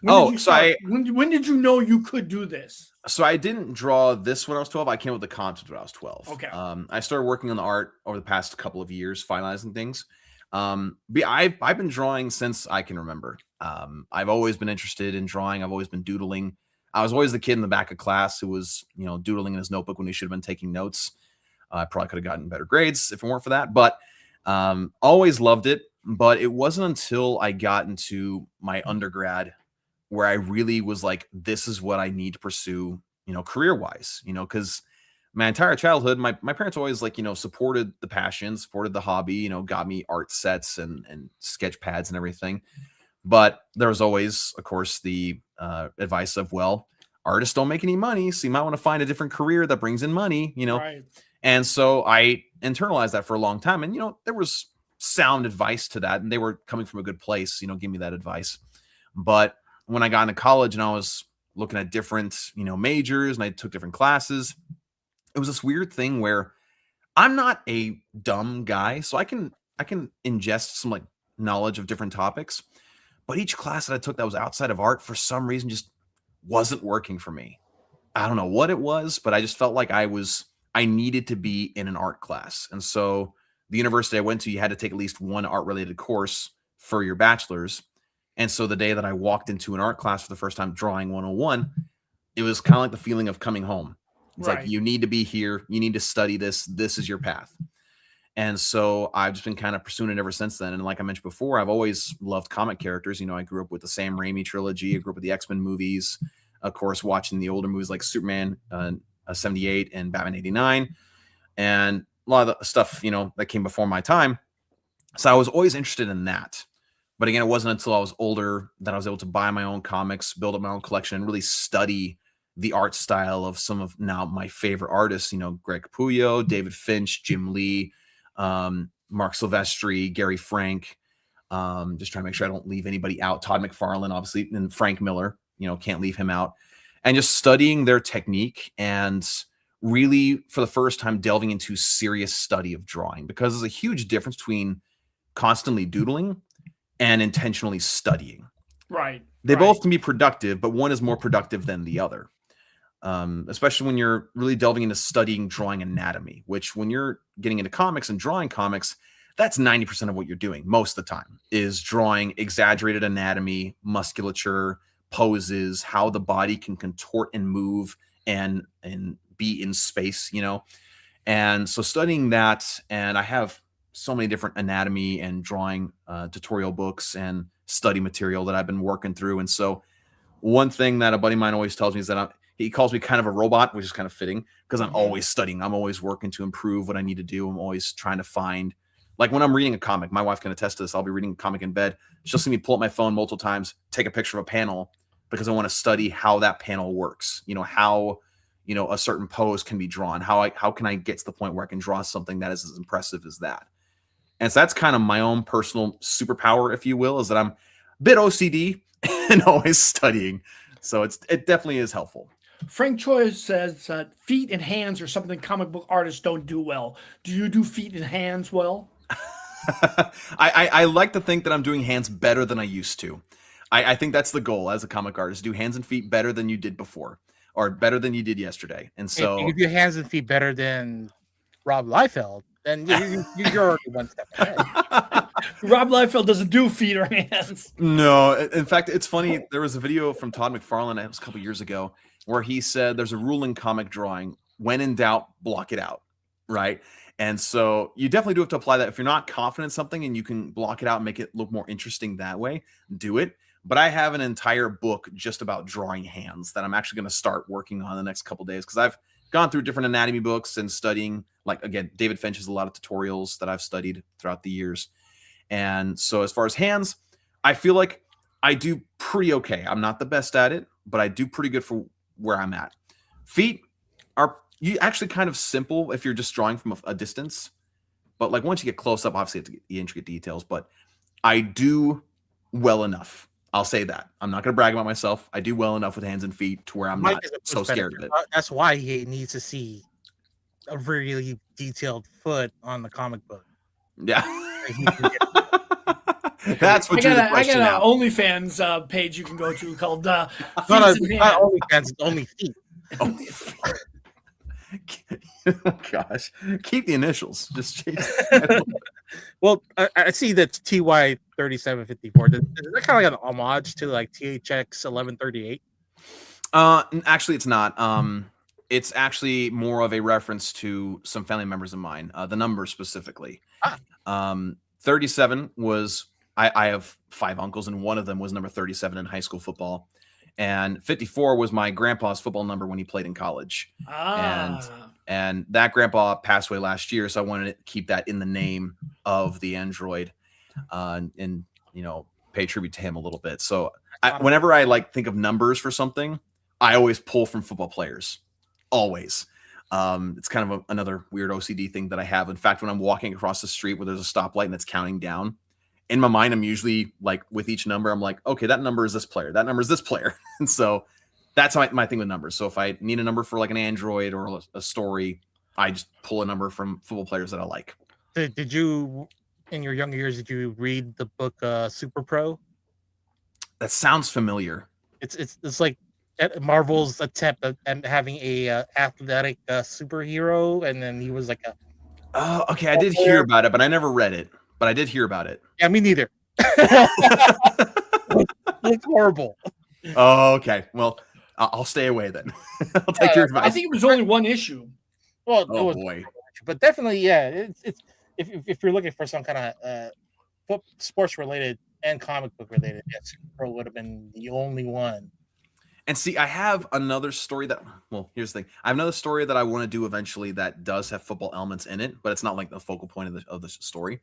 When did you know you could do this? So I didn't draw this when I was 12. I came up with the concept when I was 12. Okay. I started working on the art over the past couple of years, finalizing things. But I've been drawing since I can remember. I've always been interested in drawing. I've always been doodling. I was always the kid in the back of class who was, doodling in his notebook when he should have been taking notes. I probably could have gotten better grades if it weren't for that, but always loved it. But it wasn't until I got into my undergrad where I really was like, this is what I need to pursue, career-wise, because my entire childhood, my parents always supported the passion, supported the hobby, got me art sets and sketch pads and everything. But there was always, of course, the advice of, well, artists don't make any money, so you might want to find a different career that brings in money, Right. And so I internalized that for a long time. And, there was sound advice to that, and they were coming from a good place, give me that advice. But when I got into college and I was looking at different, majors, and I took different classes, it was this weird thing where I'm not a dumb guy, so I can ingest some knowledge of different topics, but each class that I took that was outside of art for some reason just wasn't working for me. I don't know what it was, but I just felt like I needed to be in an art class. And so the university I went to, you had to take at least one art related course for your bachelor's. And so the day that I walked into an art class for the first time, drawing 101, it was kind of like the feeling of coming home. It's like, you need to be here. You need to study this. This is your path. And so I've just been kind of pursuing it ever since then. And like I mentioned before, I've always loved comic characters. You know, I grew up with the Sam Raimi trilogy. I grew up with the X-Men movies. Of course, watching the older movies like Superman 78 and Batman 89. And a lot of the stuff, you know, that came before my time. So I was always interested in that. But again, it wasn't until I was older that I was able to buy my own comics, build up my own collection, and really study the art style of some of now my favorite artists, you know, Greg Capullo, David Finch, Jim Lee, Mark Silvestri, Gary Frank. Just trying to make sure I don't leave anybody out. Todd McFarlane, obviously, and Frank Miller, you know, can't leave him out. And just studying their technique and really, for the first time, delving into serious study of drawing, because there's a huge difference between constantly doodling and intentionally studying. Right. They both can be productive, but one is more productive than the other. Especially when you're really delving into studying drawing anatomy, which when you're getting into comics and drawing comics, that's 90% of what you're doing most of the time, is drawing exaggerated anatomy, musculature, poses, how the body can contort and move and be in space, you know? And so studying that, and I have so many different anatomy and drawing tutorial books and study material that I've been working through. And so one thing that a buddy of mine always tells me is that he calls me kind of a robot, which is kind of fitting because I'm always studying. I'm always working to improve what I need to do. I'm always trying to find, like when I'm reading a comic, my wife can attest to this. I'll be reading a comic in bed. She'll see me pull up my phone multiple times, take a picture of a panel because I want to study how that panel works. You know, how, you know, a certain pose can be drawn. How can I get to the point where I can draw something that is as impressive as that? And so that's kind of my own personal superpower, if you will, is that I'm a bit OCD and always studying. So it definitely is helpful. Frank Choi says feet and hands are something comic book artists don't do well. Do you do feet and hands well? I like to think that I'm doing hands better than I used to. I think that's the goal as a comic artist, do hands and feet better than you did before or better than you did yesterday. And so if you do hands and feet better than Rob Liefeld, then you're already one step ahead. Rob Liefeld doesn't do feet or hands. No, in fact, it's funny. There was a video from Todd McFarlane, it was a couple years ago, where he said there's a rule in comic drawing: when in doubt, block it out, right? And so you definitely do have to apply that. If you're not confident in something and you can block it out and make it look more interesting that way, do it. But I have an entire book just about drawing hands that I'm actually going to start working on the next couple days, because I've gone through different anatomy books and studying, like, again, David Finch has a lot of tutorials that I've studied throughout the years. And so as far as hands, I feel like I do pretty okay. I'm not the best at it, but I do pretty good for where I'm at. Feet are actually kind of simple if you're just drawing from a distance. But like once you get close up, obviously you have to get the intricate details, but I do well enough. I'll say that. I'm not going to brag about myself. I do well enough with hands and feet to where I'm not so scared of it. That's why he needs to see a really detailed foot on the comic book. Yeah. That's what you're the question I got now. an OnlyFans page you can go to called not OnlyFans, it's only feet. Only feet. Oh gosh, keep the initials. Just change. Well, I see that's TY 3754. Is that kind of like an homage to like THX 1138? Actually, it's not. It's actually more of a reference to some family members of mine. The number specifically. 37 was. I have 5 uncles, and one of them was number 37 in high school football. And 54 was my grandpa's football number when he played in college. And that grandpa passed away last year, so I wanted to keep that in the name of the android, and you know, pay tribute to him a little bit. So whenever I like think of numbers for something, I always pull from football players. Always. It's kind of another weird OCD thing that I have. In fact, when I'm walking across the street where there's a stoplight and it's counting down, in my mind, I'm usually like, with each number, I'm like, okay, that number is this player. That number is this player. And so that's my thing with numbers. So if I need a number for like an android or a story, I just pull a number from football players that I like. Did you, in your younger years, did you read the book Super Pro? That sounds familiar. It's like Marvel's attempt at having a athletic superhero, and then he was like Oh, okay. I did hear about it, but I never read it. But I did hear about it. Yeah, me neither. It's horrible. Oh, okay. Well, I'll stay away then. I'll take your advice. I think it was only one issue. Well, it Oh was, boy. but definitely, yeah. It's if you're looking for some kind of sports related and comic book related, yes, Supergirl would have been the only one. And see, I have another story that. Well, here's the thing. I have another story that I want to do eventually that does have football elements in it, but it's not like the focal point of the story.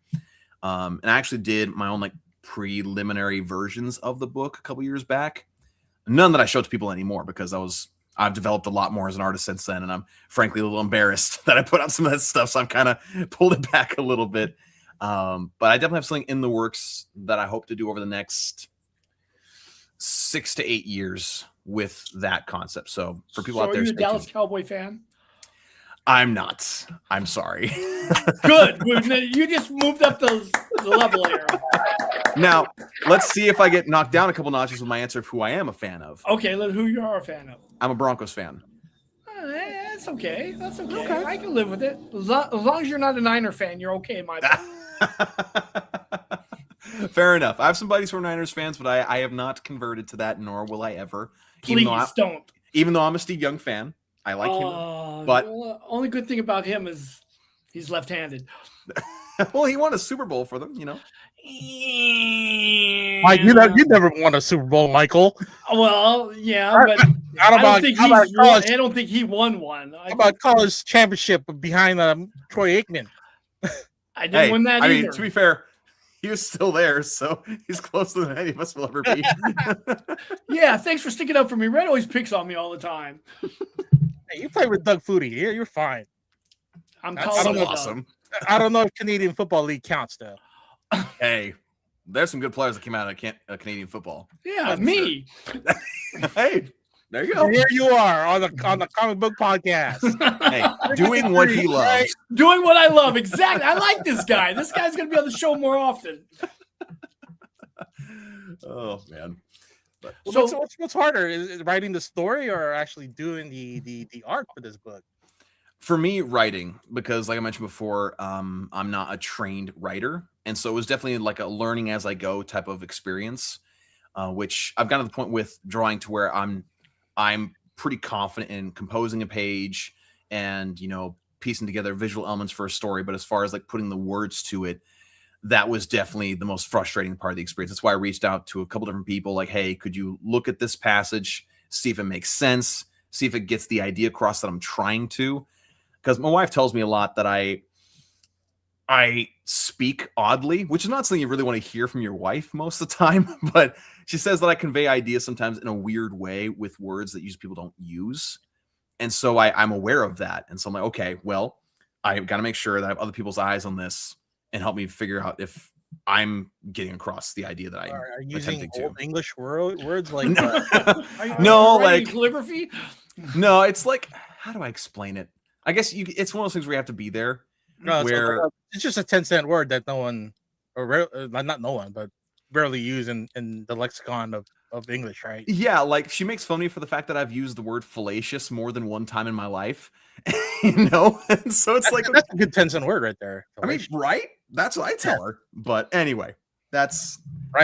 And I actually did my own like preliminary versions of the book a couple years back. None that I show to people anymore because I've developed a lot more as an artist since then, and I'm frankly a little embarrassed that I put out some of that stuff, so I'm kind of pulled it back a little bit. But I definitely have something in the works that I hope to do over the next 6 to 8 years with that concept. So for people out there, are you a Dallas Cowboy fan? I'm not. I'm sorry. Good. You just moved up the level here. Now, let's see if I get knocked down a couple notches with my answer of who I am a fan of. Okay, who you are a fan of. I'm a Broncos fan. That's okay. That's okay. I can live with it. As long as you're not a Niner fan, you're okay in my book. Fair enough. I have some buddies who are Niners fans, but I have not converted to that, nor will I ever. Please don't. Even though I'm a Steve Young fan. I like him. But the only good thing about him is he's left-handed. Well, he won a Super Bowl for them, you know. Mike, you never won a Super Bowl, Michael. Well, yeah, but I don't think he won one. How about college championship behind Troy Aikman? I didn't win that either. I mean, to be fair, he was still there, so he's closer than any of us will ever be. Yeah, thanks for sticking up for me. Red always picks on me all the time. Hey, you play with Doug Flutie. You're fine. That's so awesome. I don't know if Canadian Football League counts, though. Hey, there's some good players that came out of Canadian football. Yeah, me. Hey, there you go. Here you are on the comic book podcast. Hey, doing what he loves. Right? Doing what I love. Exactly. I like this guy. This guy's going to be on the show more often. Oh, man. But, so what's harder? Is writing the story or actually doing the art for this book? For me, writing, because like I mentioned before, I'm not a trained writer. And so it was definitely like a learning as I go type of experience, which I've gotten to the point with drawing to where I'm pretty confident in composing a page and, you know, piecing together visual elements for a story. But as far as like putting the words to it, that was definitely the most frustrating part of the experience. That's why I reached out to a couple different people like, hey, could you look at this passage, see if it makes sense, see if it gets the idea across that I'm trying to. Because my wife tells me a lot that I speak oddly, which is not something you really want to hear from your wife most of the time. But she says that I convey ideas sometimes in a weird way with words that people don't use. And so I'm aware of that. And so I'm like, okay, well, I've got to make sure that I have other people's eyes on this and help me figure out if I'm getting across the idea that I'm using old English words like no, like calligraphy. No, it's like, how do I explain it? I guess it's one of those things where you have to be there. No, it's just a 10-cent word that no one, or not no one, but rarely use in the lexicon of English, right? Yeah, like she makes fun of me for the fact that I've used the word fallacious more than one time in my life. You know, and so it's like that's a good 10-cent word right there. Fallacious. I mean, right? That's what I tell her. But anyway, that was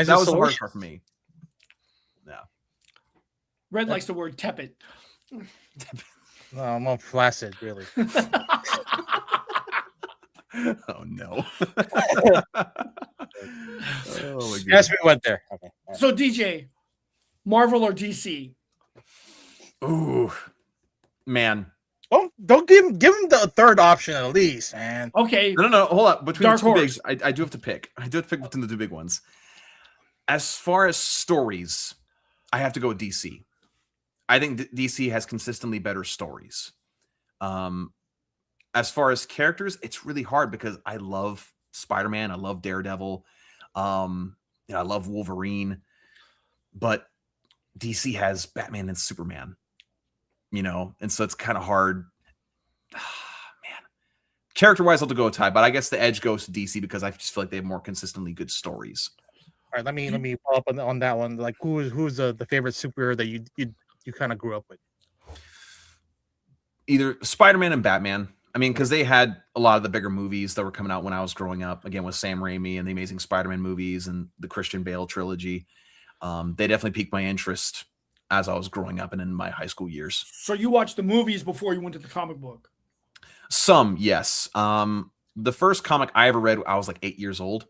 the hard part for me. Yeah. Red likes the word tepid. No, I'm more flaccid, really. Oh no. Oh, yes, we went there. Okay. So DJ, Marvel or DC? Ooh, man. Don't give him the third option at least, man. Okay. No. Hold up. Between Dark the two Horse. bigs, I do have to pick. I do have to pick between the two big ones. As far as stories, I have to go with DC. I think DC has consistently better stories. As far as characters, it's really hard because I love Spider-Man, I love Daredevil, I love Wolverine, but DC has Batman and Superman, you know, and so it's kind of hard. Man, character-wise, I'll have to go with tie, but I guess the edge goes to DC because I just feel like they have more consistently good stories. All right, let me follow up on that one. Like, who's the favorite superhero that you kind of grew up with? Either Spider-Man and Batman. I mean, because they had a lot of the bigger movies that were coming out when I was growing up. Again, with Sam Raimi and the Amazing Spider-Man movies and the Christian Bale trilogy. They definitely piqued my interest as I was growing up and in my high school years. So you watched the movies before you went to the comic book? Some, yes. The first comic I ever read, I was like 8 years old.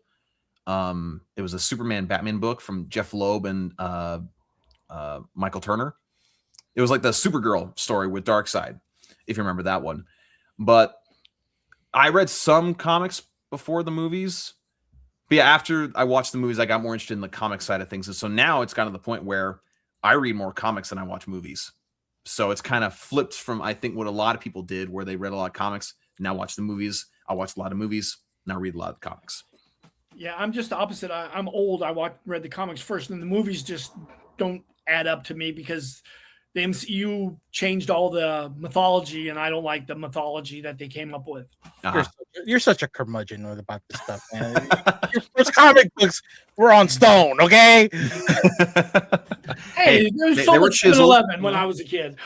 It was a Superman Batman book from Jeff Loeb and Michael Turner. It was like the Supergirl story with Darkseid, if you remember that one. But I read some comics before the movies. But yeah, after I watched the movies, I got more interested in the comic side of things. And so now it's kind of the point where I read more comics than I watch movies. So it's kind of flipped from, I think, what a lot of people did, where they read a lot of comics, now watch the movies. I watch a lot of movies, now read a lot of comics. Yeah, I'm just the opposite. I'm old. I read the comics first, and the movies just don't add up to me because the MCU changed all the mythology, and I don't like the mythology that they came up with. You're such a curmudgeon about this stuff, man. Your first comic books were on stone, okay? Hey, there was so much 7-Eleven when I was a kid.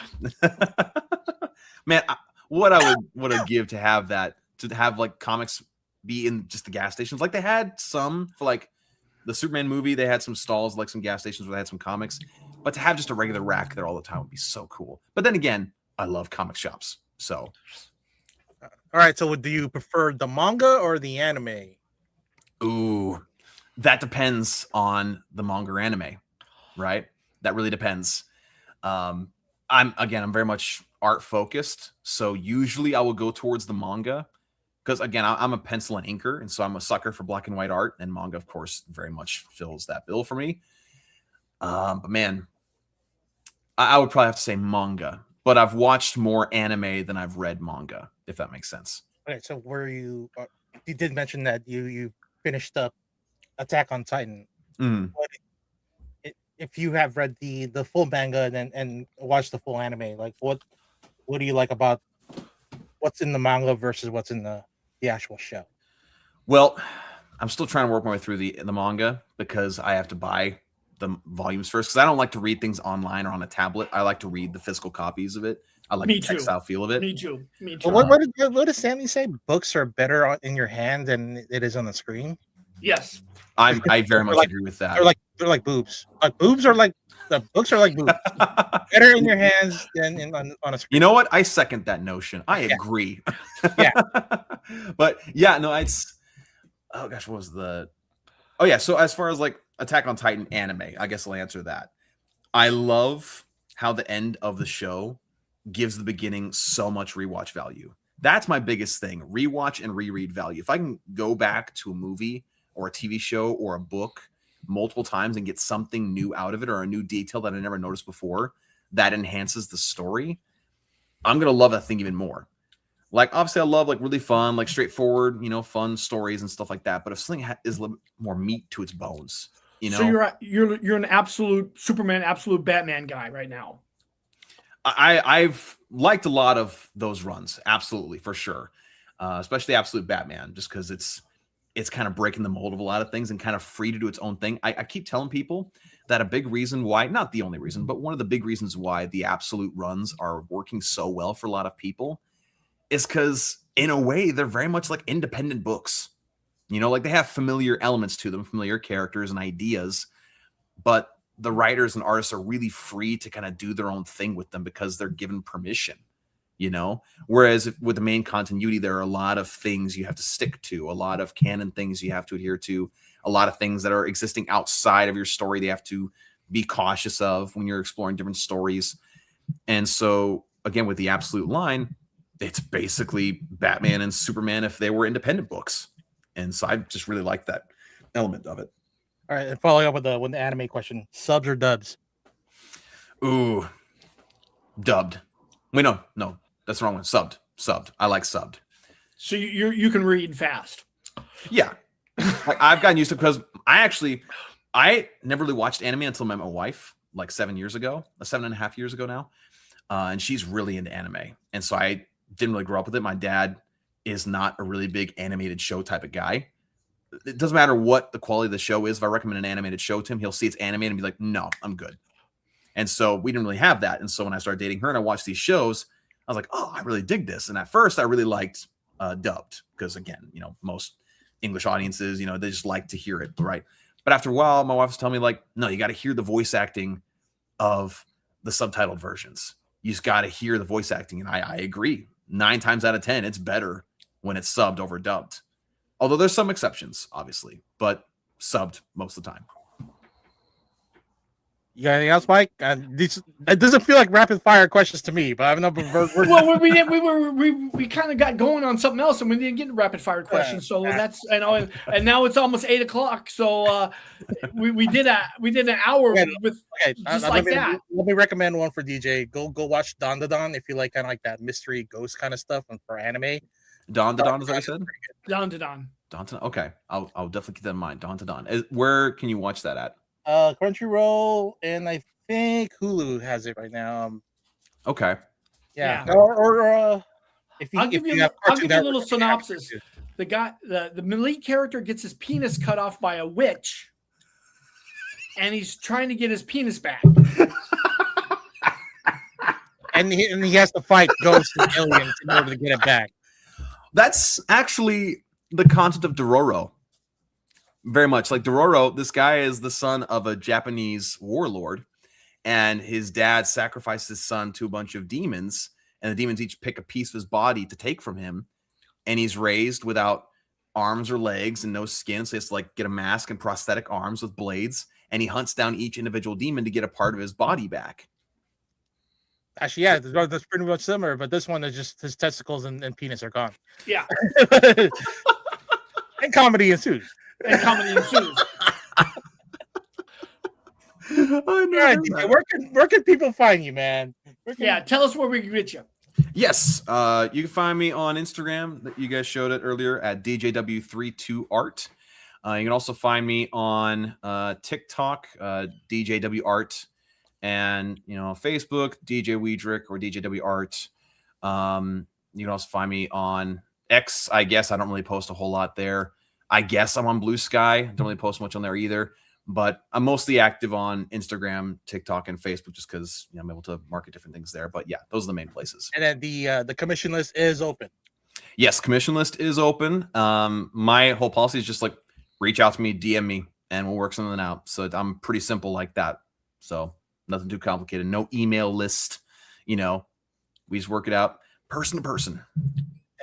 Man, what I would give to have that, to have like comics be in just the gas stations. Like they had some for like the Superman movie, they had some stalls, like some gas stations where they had some comics. But to have just a regular rack there all the time would be so cool. But then again, I love comic shops. So, all right. So, do you prefer the manga or the anime? Ooh, that depends on the manga or anime, right? That really depends. I'm very much art focused. So usually I will go towards the manga because again, I'm a pencil and inker, and so I'm a sucker for black and white art, and manga, of course, very much fills that bill for me. But man, I would probably have to say manga, but I've watched more anime than I've read manga, if that makes sense. Okay, so where you did mention that you finished up Attack on Titan. If you have read the full manga and watched the full anime, like what do you like about what's in the manga versus what's in the actual show? Well, I'm still trying to work my way through the manga because I have to buy the volumes first, because I don't like to read things online or on a tablet. I like to read the physical copies of it. I like the textile feel of it. Me too. Well, what does Sammy say? Books are better in your hand than it is on the screen. Yes, I very much agree with that. They're like boobs. Like boobs are like the books are like boobs. Better in your hands than on a screen. You know what? I second that notion. I agree. Yeah. But yeah, no, it's oh gosh, what was the oh yeah. So as far as like Attack on Titan anime, I guess I'll answer that. I love how the end of the show gives the beginning so much rewatch value. That's my biggest thing. Rewatch and reread value. If I can go back to a movie or a TV show or a book multiple times and get something new out of it or a new detail that I never noticed before that enhances the story, I'm going to love that thing even more. Like, obviously, I love like really fun, like straightforward, fun stories and stuff like that. But if something is a little more meat to its bones, So you're an absolute Superman, absolute Batman guy right now. I've liked a lot of those runs, absolutely, for sure. Especially Absolute Batman, just because it's kind of breaking the mold of a lot of things and kind of free to do its own thing. I keep telling people that a big reason why, not the only reason, but one of the big reasons why the Absolute runs are working so well for a lot of people is because, in a way, they're very much like independent books. Like they have familiar elements to them, familiar characters and ideas, but the writers and artists are really free to kind of do their own thing with them because they're given permission, whereas with the main continuity, there are a lot of things you have to stick to, a lot of canon things you have to adhere to, a lot of things that are existing outside of your story they have to be cautious of when you're exploring different stories. And so again, with the Absolute line, it's basically Batman and Superman if they were independent books. And so I just really like that element of it. All right, and following up with the anime question, subs or dubs? Ooh, dubbed. Wait, no, that's the wrong one. Subbed. I like subbed. So you can read fast. Yeah, I've gotten used to it because I never really watched anime until I met my wife like 7 years ago, 7.5 years ago now, and she's really into anime, and so I didn't really grow up with it. My dad is not a really big animated show type of guy. It doesn't matter what the quality of the show is. If I recommend an animated show to him, he'll see it's animated and be like, no, I'm good. And so we didn't really have that. And so when I started dating her and I watched these shows, I was like, oh, I really dig this. And at first, I really liked dubbed because, again, most English audiences, they just like to hear it, right? But after a while, my wife was telling me, like, no, you got to hear the voice acting of the subtitled versions. You just got to hear the voice acting. And I agree. 9 times out of 10, it's better when it's subbed over dubbed. Although there's some exceptions, obviously, but subbed most of the time. You got anything else, Mike? It doesn't feel like rapid fire questions to me, but I don't know. Well, we kind of got going on something else, and we didn't get to rapid fire questions. So that's and now it's almost 8:00. So we did an hour with just like that. Let me recommend one for DJ. Go watch Don Da Don if you like kind of like that mystery ghost kind of stuff, and for anime. Don Da Don is what you said. Don Da Don. Okay, I'll definitely keep that in mind. Don Da Don. Where can you watch that at? Crunchyroll, and I think Hulu has it right now. Okay. Yeah. Or I'll give you a little synopsis. The lead character gets his penis cut off by a witch, and he's trying to get his penis back. and he has to fight ghosts and aliens in order to get it back. That's actually the concept of Dororo. Very much like Dororo, this guy is the son of a Japanese warlord, and his dad sacrificed his son to a bunch of demons, and the demons each pick a piece of his body to take from him, and he's raised without arms or legs and no skin, so he has to like get a mask and prosthetic arms with blades, and he hunts down each individual demon to get a part of his body back. Actually, yeah, that's pretty much similar, but this one is just his testicles and penis are gone. Yeah. And comedy ensues. And comedy ensues. Where can people find you, man? Tell us where we can get you. Yes, you can find me on Instagram. You guys showed it earlier at DJW32Art. You can also find me on TikTok, DJWArt, and Facebook, DJ Wiedrich or DJWArt. You can also find me on X. I guess I don't really post a whole lot there. I guess I'm on Blue Sky. Don't really post much on there either, but I'm mostly active on Instagram, TikTok, and Facebook just because I'm able to market different things there. But yeah, those are the main places. And then the commission list is open. Yes, commission list is open. My whole policy is just like reach out to me, DM me, and we'll work something out. So I'm pretty simple like that. So nothing too complicated. No email list. We just work it out person to person.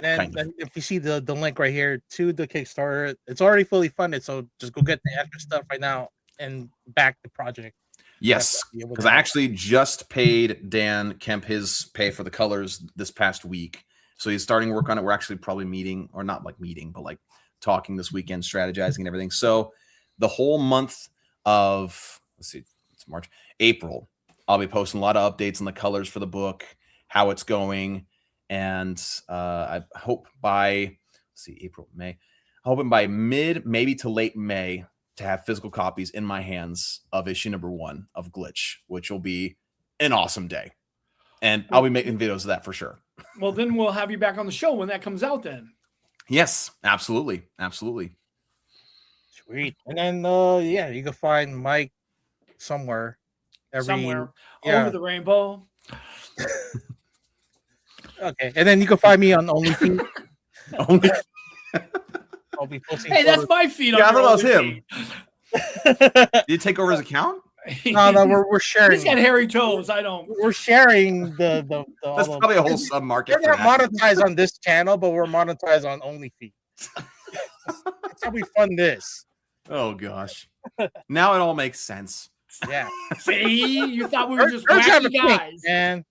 And then if you see the link right here to the Kickstarter, it's already fully funded. So just go get the extra stuff right now and back the project. Yes, because I actually just paid Dan Kemp his pay for the colors this past week. So he's starting work on it. We're actually probably meeting, or not like meeting, but like talking this weekend, strategizing and everything. So the whole month of, it's March, April, I'll be posting a lot of updates on the colors for the book, how it's going. And I hope by April, May, hoping by mid, maybe to late May, to have physical copies in my hands of issue number 1 of Glitch, which will be an awesome day. And I'll be making videos of that for sure. Well, then we'll have you back on the show when that comes out then. Yes, absolutely. Absolutely. Sweet. And then, you can find Mike somewhere. Over the rainbow. Okay, and then you can find me on OnlyFeed. I'll be posting. Hey, that's my feed. Yeah, I thought that was him. Did you take over his account? No, we're sharing. He's got hairy toes. I don't. We're sharing the that's probably a whole sub market. We're not monetized on this channel, but we're monetized on OnlyFeed. That's how we fund this. Oh gosh! Now it all makes sense. Yeah. See, you thought we were just wacky guys, man.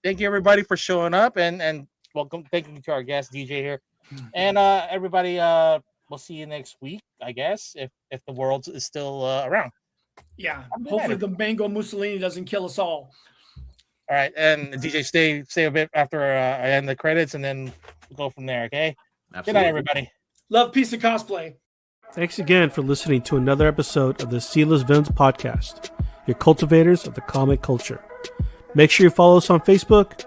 Thank you everybody for showing up and welcome. Thank you to our guest DJ here, and everybody. We'll see you next week, I guess, if the world is still around. Yeah, hopefully the mango Mussolini doesn't kill us all. All right, and DJ, stay a bit after I end the credits, and then we'll go from there. Okay. Absolutely. Good night, everybody. Love, peace, and cosplay. Thanks again for listening to another episode of the Sealess Villains podcast, your cultivators of the comic culture. Make sure you follow us on Facebook